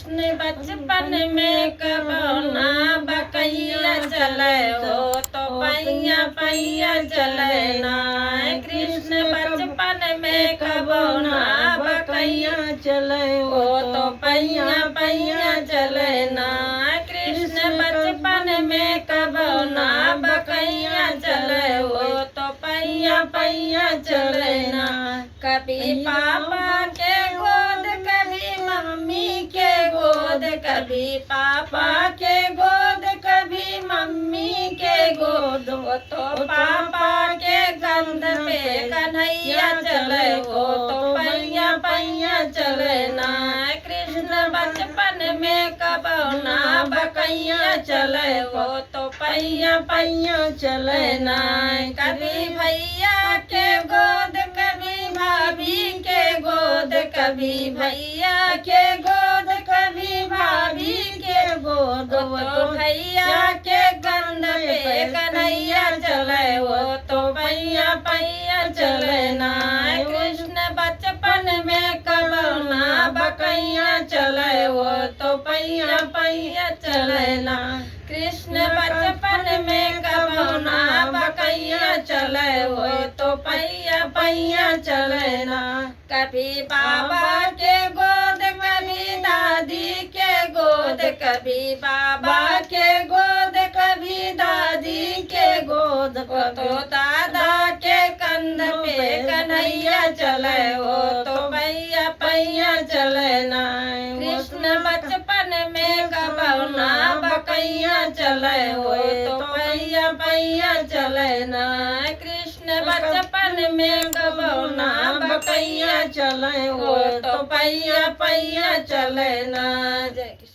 कृष्ण बचपन में कबौना बकैया चले हो तो पैया पैया चले ना। कृष्ण बचपन में कबौना बकैया चले हो तो पैया पैया चले ना। कृष्ण बचपन में कबौना बकैया चले हो तो पैया पैया चले ना। कभी पापा के गोद कभी मम्मी के गोद, कभी पापा के गोद कभी मम्मी के गोद। वो तो पापा के कंध पे कन्हैया चले हो तो पैया पैया चले ना। कृष्ण बचपन में कबौना बकैया चले हो तो पैया पैया चले ना। कभी भैया के गोद कभी भाभी के गोद, कभी भैया के गोद कभी भाभी के गोद। तो भैया के कंध पे कन्हैया चले हो तो पैया पैया चले ना। कृष्ण बचपन में कबौना बकैया चले हो तो पैया पैया चले ना। कृष्ण बचपन में कबौना बकैया चले हो तो पैया पैया चले ना। कभी बाबा के गोद कभी दादी के गोद, कभी बाबा के गोद कभी दादी के गोद। तो दादा के कंध पे कन्हैया चले हो तो पैया पैया चले ना। कृष्ण बचपन में कबौना बकैया चले हो तो पैया पैया चले ना। कृष्ण बचपन में कबौना बकैया चले हो तो पैया पैया चले ना। जय कृष्ण।